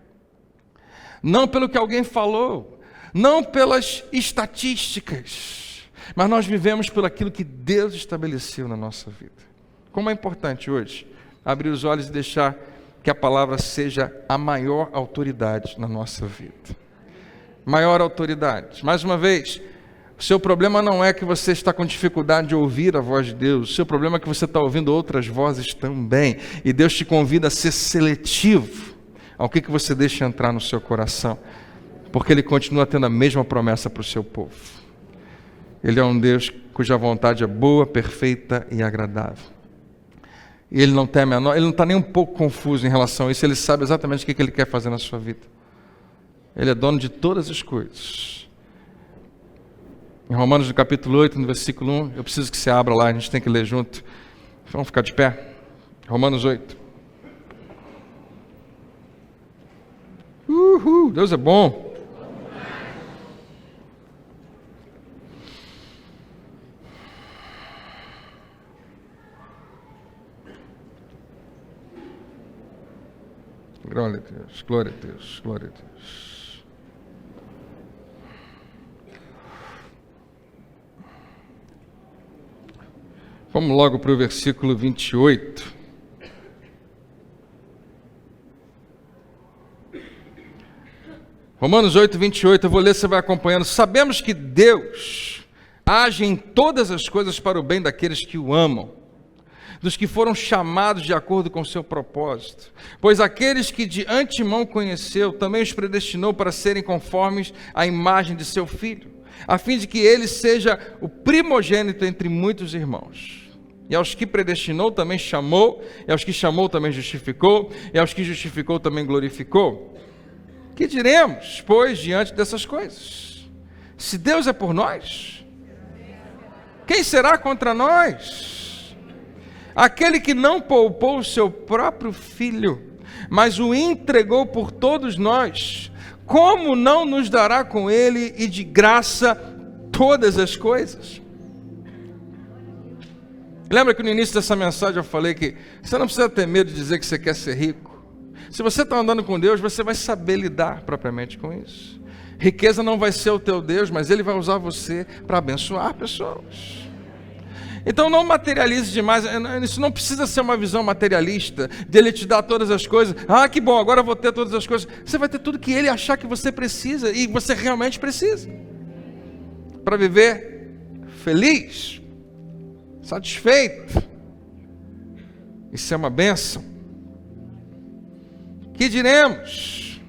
A: Não pelo que alguém falou, não pelas estatísticas, mas nós vivemos por aquilo que Deus estabeleceu na nossa vida. Como é importante hoje abrir os olhos e deixar que a palavra seja a maior autoridade na nossa vida. Maior autoridade. Mais uma vez, o seu problema não é que você está com dificuldade de ouvir a voz de Deus, o seu problema é que você está ouvindo outras vozes também, e Deus te convida a ser seletivo ao que você deixa entrar no seu coração, porque Ele continua tendo a mesma promessa para o seu povo. Ele é um Deus cuja vontade é boa, perfeita e agradável. E Ele não tem a menor, Ele não está nem um pouco confuso em relação a isso, Ele sabe exatamente o que Ele quer fazer na sua vida. Ele é dono de todas as coisas. Em Romanos no capítulo 8, no versículo 1, eu preciso que você abra lá, a gente tem que ler junto. Vamos ficar de pé? Romanos 8. Deus é bom. Glória a Deus, glória a Deus, glória a Deus. Vamos logo para o versículo 28. Romanos 8, 28, eu vou ler, você vai acompanhando. Sabemos que Deus age em todas as coisas para o bem daqueles que o amam, dos que foram chamados de acordo com o seu propósito. Pois aqueles que de antemão conheceu, também os predestinou para serem conformes à imagem de seu Filho, a fim de que ele seja o primogênito entre muitos irmãos. E aos que predestinou também chamou, e aos que chamou também justificou, e aos que justificou também glorificou. Que diremos, pois, diante dessas coisas? Se Deus é por nós, quem será contra nós? Aquele que não poupou o seu próprio Filho, mas o entregou por todos nós, como não nos dará com ele e de graça todas as coisas? Lembra que no início dessa mensagem eu falei que você não precisa ter medo de dizer que você quer ser rico. Se você está andando com Deus, você vai saber lidar propriamente com isso. Riqueza não vai ser o teu Deus, mas Ele vai usar você para abençoar pessoas. Então não materialize demais, isso não precisa ser uma visão materialista, de Ele te dar todas as coisas. Ah, que bom, agora eu vou ter todas as coisas. Você vai ter tudo que Ele achar que você precisa, e você realmente precisa, para viver feliz, satisfeito. Isso é uma bênção. Que diremos?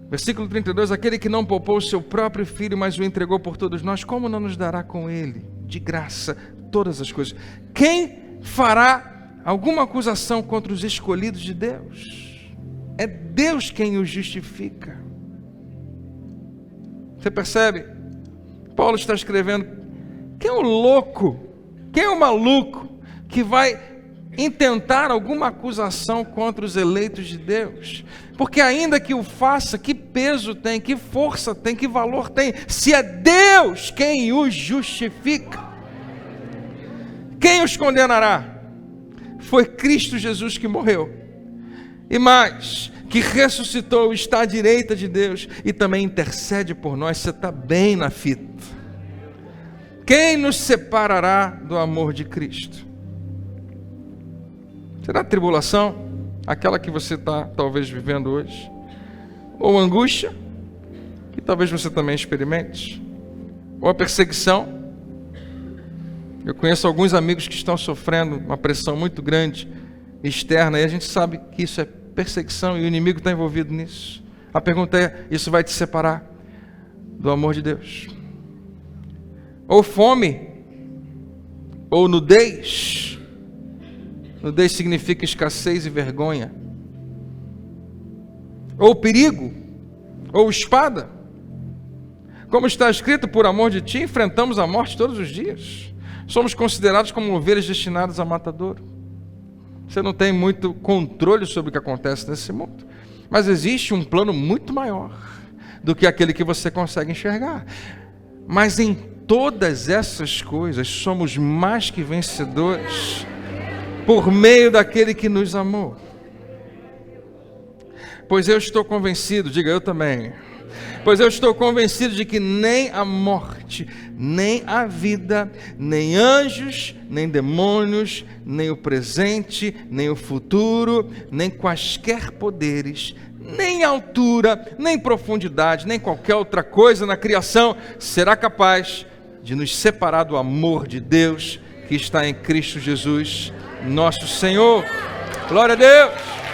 A: Versículo 32, aquele que não poupou o seu próprio filho, mas o entregou por todos nós, como não nos dará com ele, de graça, todas as coisas? Quem fará alguma acusação contra os escolhidos de Deus? É Deus quem os justifica. Você percebe? Paulo está escrevendo, quem é o louco, quem é o maluco que vai intentar alguma acusação contra os eleitos de Deus? Porque ainda que o faça, que peso tem, que força tem, que valor tem, se é Deus quem os justifica? Quem os condenará? Foi Cristo Jesus que morreu, e mais, que ressuscitou, está à direita de Deus, e também intercede por nós. Você está bem na fita. Quem nos separará do amor de Cristo? Será a tribulação, aquela que você está talvez vivendo hoje? Ou angústia, que talvez você também experimente? Ou a perseguição? Eu conheço alguns amigos que estão sofrendo uma pressão muito grande externa, e a gente sabe que isso é perseguição e o inimigo está envolvido nisso. A pergunta é, isso vai te separar do amor de Deus? Ou fome, ou nudez. Nudez significa escassez e vergonha. Ou perigo, ou espada. Como está escrito, por amor de ti, enfrentamos a morte todos os dias. Somos considerados como ovelhas destinadas a matadouro. Você não tem muito controle sobre o que acontece nesse mundo. Mas existe um plano muito maior do que aquele que você consegue enxergar. Mas em todas essas coisas, somos mais que vencedores por meio daquele que nos amou. Pois eu estou convencido, diga eu também, pois eu estou convencido de que nem a morte, nem a vida, nem anjos, nem demônios, nem o presente, nem o futuro, nem quaisquer poderes, nem altura, nem profundidade, nem qualquer outra coisa na criação será capaz de nos separar do amor de Deus que está em Cristo Jesus, nosso Senhor. Glória a Deus!